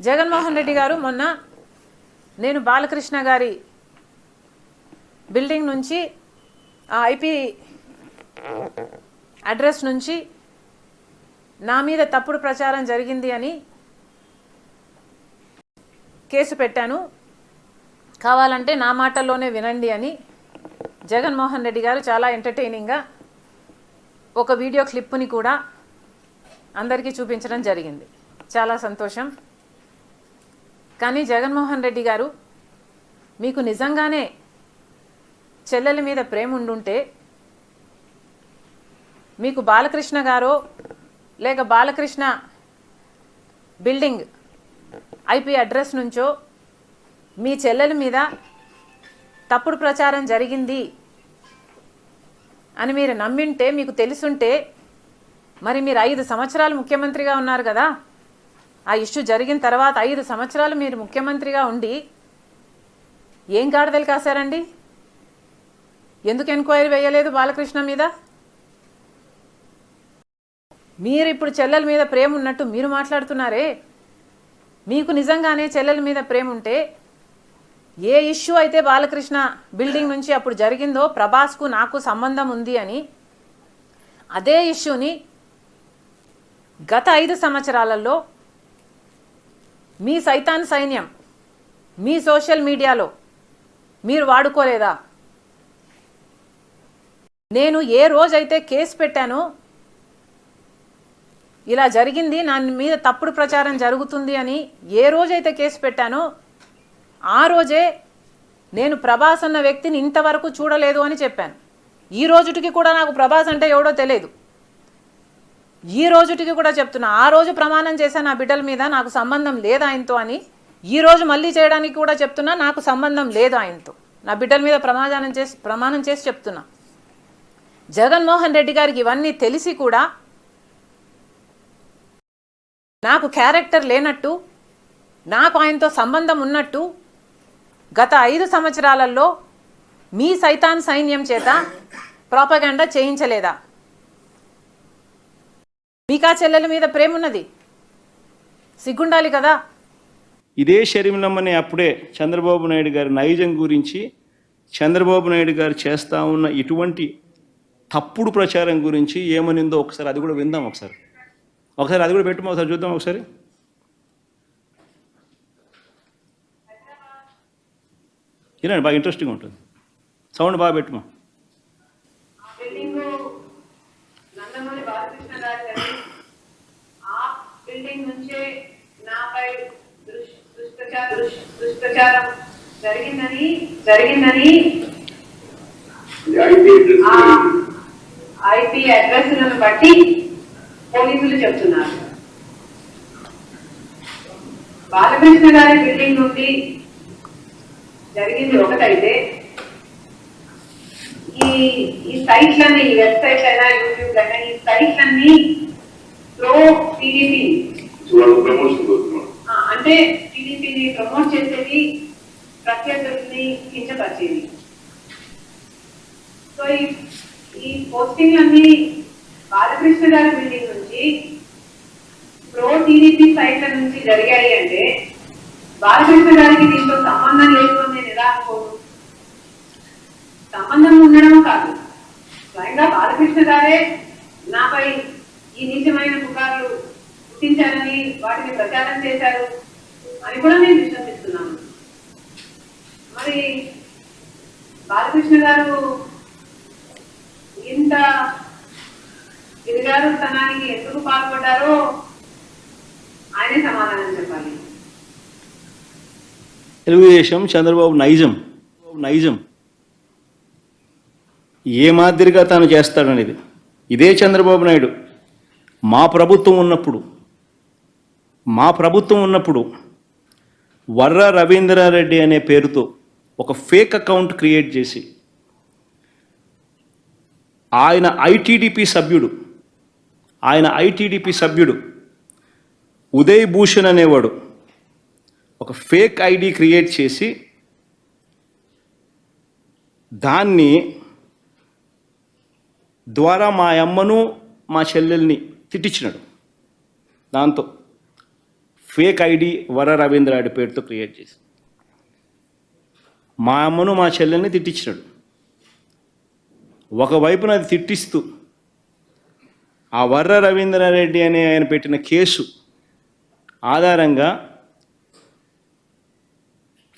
జగన్మోహన్ రెడ్డి గారు మొన్న నేను బాలకృష్ణ గారి బిల్డింగ్ నుంచి ఆ ఐపీ అడ్రస్ నుంచి నా మీద తప్పుడు ప్రచారం జరిగింది అని కేసు పెట్టాను, కావాలంటే నా మాటల్లోనే వినండి అని జగన్మోహన్ రెడ్డి గారు చాలా ఎంటర్టైనింగ్గా ఒక వీడియో క్లిప్పుని కూడా అందరికీ చూపించడం జరిగింది. చాలా సంతోషం. కానీ జగన్మోహన్ రెడ్డి గారు, మీకు నిజంగానే చెల్లెల మీద ప్రేమ ఉండుంటే మీకు బాలకృష్ణ గారో లేక బాలకృష్ణ బిల్డింగ్ ఐపీ అడ్రస్ నుంచో మీ చెల్లెల మీద తప్పుడు ప్రచారం జరిగింది అని మీరు నమ్మింటే, మీకు తెలుసుంటే, మరి మీరు 5 సంవత్సరాలు ముఖ్యమంత్రిగా ఉన్నారు కదా. ఆ ఇష్యూ జరిగిన తర్వాత 5 సంవత్సరాలు మీరు ముఖ్యమంత్రిగా ఉండి ఏం గాడిదలు కాశారండి? ఎందుకు ఎంక్వైరీ వేయలేదు బాలకృష్ణ మీద? మీరు ఇప్పుడు చెల్లెల మీద ప్రేమ ఉన్నట్టు మీరు మాట్లాడుతున్నారే. మీకు నిజంగానే చెల్లెల మీద ప్రేమ ఉంటే ఏ ఇష్యూ అయితే బాలకృష్ణ బిల్డింగ్ నుంచి అప్పుడు జరిగిందో ప్రభాస్కు నాకు సంబంధం ఉంది అని, అదే ఇష్యూని గత 5 సంవత్సరాలలో మీ సైతాన్ సైన్యం మీ సోషల్ మీడియాలో మీరు వాడుకోలేదా? నేను ఏ రోజైతే కేసు పెట్టానో, ఇలా జరిగింది, నా మీద తప్పుడు ప్రచారం జరుగుతుంది అని ఏ రోజైతే కేసు పెట్టానో ఆ రోజే నేను ప్రభాస్ అన్న వ్యక్తిని ఇంతవరకు చూడలేదు అని చెప్పాను. ఈ రోజుటికి కూడా నాకు ప్రభాస్ అంటే ఎవడో తెలియదు. ఈ రోజుటికి కూడా చెప్తున్నా, ఆ రోజు ప్రమాణం చేశాను నా బిడ్డల మీద నాకు సంబంధం లేదు ఆయనతో అని. ఈ రోజు మళ్ళీ చేయడానికి కూడా చెప్తున్నా, నాకు సంబంధం లేదు ఆయనతో. నా బిడ్డల మీద ప్రమాణం చేసి చెప్తున్నా. జగన్మోహన్ రెడ్డి గారికి ఇవన్నీ తెలిసి కూడా నాకు క్యారెక్టర్ లేనట్టు, నాకు ఆయనతో సంబంధం ఉన్నట్టు గత 5 సంవత్సరాలలో మీ సైతాన్ సైన్యం చేత ప్రాపగాండా చేయించలేదా? మీకా చెల్లెల మీద ప్రేమ ఉన్నది, సిగ్గుండాలి కదా. ఇదే షర్మిలమ్మని అప్పుడే చంద్రబాబు నాయుడు గారి నైజం గురించి, చంద్రబాబు నాయుడు గారు చేస్తూ ఉన్న ఇటువంటి తప్పుడు ప్రచారం గురించి ఏమనిందో ఒకసారి అది కూడా విందాం. ఒకసారి అది కూడా పెట్టుమా, ఒకసారి చూద్దాం. ఒకసారి వినండి, బాగా ఇంట్రెస్టింగ్ ఉంటుంది. సౌండ్ బాగా పెట్టుమా. ఐపీ అడ్రస్లను బట్టి పోలీసులు చెప్తున్నారు. బాలకృష్ణ గారి బిల్డింగ్ నుండి జరిగింది ఒకటైతే, ఈ సైట్లన్నీ, ఈ వెబ్సైట్ అయినా యూట్యూబ్ అయినా, ఈ సైట్లన్నీ ప్రో టీడీపీ అంటే టీడీపీని ప్రమోట్ చేసేది, ప్రత్యర్థుల్ని కించపరిచేది. సో ఈ పోస్టింగ్లన్నీ బాలకృష్ణ గారి బిల్డింగ్ నుంచి ప్రో టీడీపీ సైట్ల నుంచి జరిగాయి అంటే బాలకృష్ణ గారికి దీంతో సంబంధం లేదు అని నేను ఎలా అనుకోను? సంబంధం ఉండడం కాదు, స్వయంగా బాలకృష్ణ గారే నాపై ఈ నీచమైన పుకార్లు పుట్టించారని, వాటిని ప్రచారం చేశారు అని కూడా నేను విశ్వసిస్తున్నాను. మరి బాలకృష్ణ గారు ఇంత దిగజారుతనానికి ఎందుకు పాల్పడ్డారో ఆయనే సమాధానం చెప్పాలి. తెలుగుదేశం చంద్రబాబు నైజం ఏ మాదిరిగా తాను చేస్తాడనేది ఇదే చంద్రబాబు నాయుడు మా ప్రభుత్వం ఉన్నప్పుడు వర్ర రవీంద్రారెడ్డి అనే పేరుతో ఒక ఫేక్ అకౌంట్ క్రియేట్ చేసి ఆయన ఐటీడీపీ సభ్యుడు ఉదయ్ భూషణ్ అనేవాడు ఒక ఫేక్ ఐడి క్రియేట్ చేసి దాన్ని ద్వారా మా అమ్మను మా చెల్లెల్ని తిట్టించినాడు. దాంతో ఫేక్ ఐడి వర రవీంద్రాడి పేరుతో క్రియేట్ చేసి మా అమ్మను మా చెల్లెల్ని తిట్టించాడు. ఒకవైపున అది తిట్టిస్తూ ఆ వర్ర రవీంద్రారెడ్డి అనే ఆయన పెట్టిన కేసు ఆధారంగా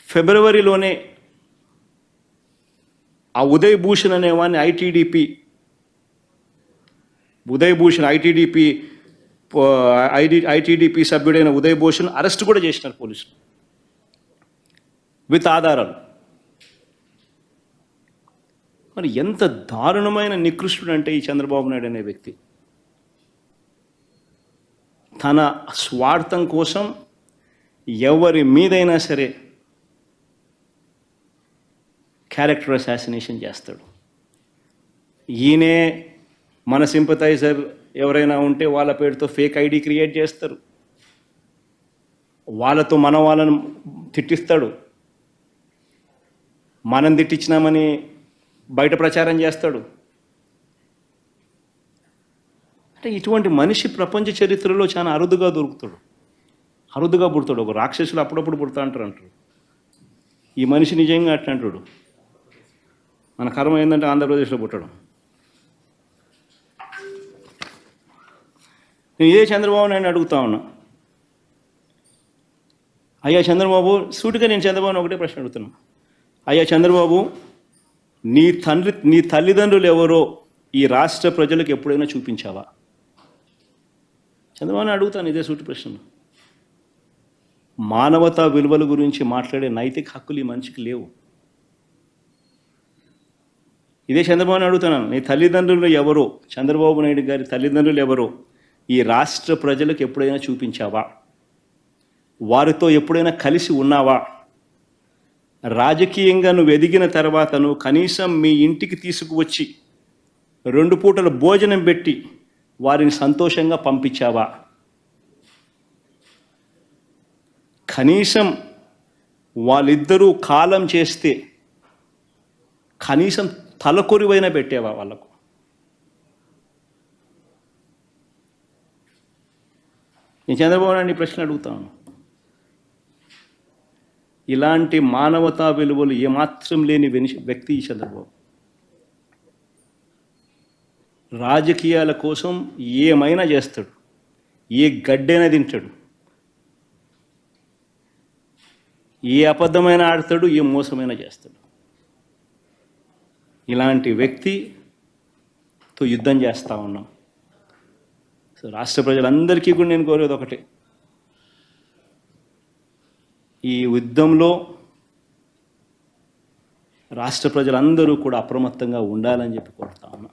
ఫిబ్రవరిలోనే ఆ ఉదయ్ భూషణ్ అనేవాడిని ఐటీడీపీ సభ్యుడైన ఉదయ్ భూషణ్ అరెస్ట్ కూడా చేసినారు పోలీసులు విత్ ఆధారాలు. మరి ఎంత దారుణమైన నికృష్టుడు అంటే ఈ చంద్రబాబు నాయుడు అనే వ్యక్తి. తన స్వార్థం కోసం ఎవరి మీదైనా సరే క్యారెక్టర్ అసాసినేషన్ చేస్తాడు. ఈయనే మన సింపథైజర్ ఎవరైనా ఉంటే వాళ్ళ పేరుతో ఫేక్ ఐడి క్రియేట్ చేస్తారు, వాళ్ళతో వాళ్ళను తిట్టిస్తాడు, మనం తిట్టించినామని బయట ప్రచారం చేస్తాడు. అంటే ఇటువంటి మనిషి ప్రపంచ చరిత్రలో చాలా అరుదుగా పుడతాడు. ఒక రాక్షసులు అప్పుడప్పుడు పుడతా అంటారు. ఈ మనిషి నిజంగా అట్లా అంటాడు. మన కర్మ ఏంటంటే ఆంధ్రప్రదేశ్లో పుట్టడం. నేను ఇదే చంద్రబాబు నాయుడు అడుగుతా ఉన్నా, అయ్యా చంద్రబాబు, సూటిగా నేను చంద్రబాబుని ఒకటే ప్రశ్న అడుగుతున్నా. అయ్యా చంద్రబాబు, నీ తల్లిదండ్రులు ఎవరో ఈ రాష్ట్ర ప్రజలకు ఎప్పుడైనా చూపించావా? చంద్రబాబుని అడుగుతాను ఇదే సూటి ప్రశ్న. మానవతా విలువల గురించి మాట్లాడే నైతిక హక్కులు ఈ మనిషికి లేవు. ఇదే చంద్రబాబుని అడుగుతున్నాను, నీ తల్లిదండ్రులు ఎవరో, చంద్రబాబు నాయుడు గారి తల్లిదండ్రులు ఎవరో ఈ రాష్ట్ర ప్రజలకు ఎప్పుడైనా చూపించావా? వారితో ఎప్పుడైనా కలిసి ఉన్నావా? రాజకీయంగా నువ్వు ఎదిగిన తర్వాత నువ్వు కనీసం మీ ఇంటికి తీసుకువచ్చి 2 పూటల భోజనం పెట్టి వారిని సంతోషంగా పంపించావా? కనీసం వాళ్ళిద్దరూ కాలం చేస్తే కనీసం తలకొరివైనా పెట్టేవా వాళ్ళకు? నేను చంద్రబాబు నాయుడు ప్రశ్న అడుగుతాను. ఇలాంటి మానవతా విలువలు ఏమాత్రం లేని వ్యక్తి ఈ చంద్రబాబు. రాజకీయాల కోసం ఏమైనా చేస్తాడు, ఏ గడ్డైనా తింటాడు, ఏ అబద్ధమైన ఆడతాడు, ఏ మోసమైనా చేస్తాడు. ఇలాంటి వ్యక్తితో యుద్ధం చేస్తూ ఉన్నాం. సో రాష్ట్ర ప్రజలందరికీ కూడా నేను కోరేది ఒకటే, ఈ యుద్ధంలో రాష్ట్ర ప్రజలందరూ కూడా అప్రమత్తంగా ఉండాలని చెప్పి కోరుతా ఉన్నా.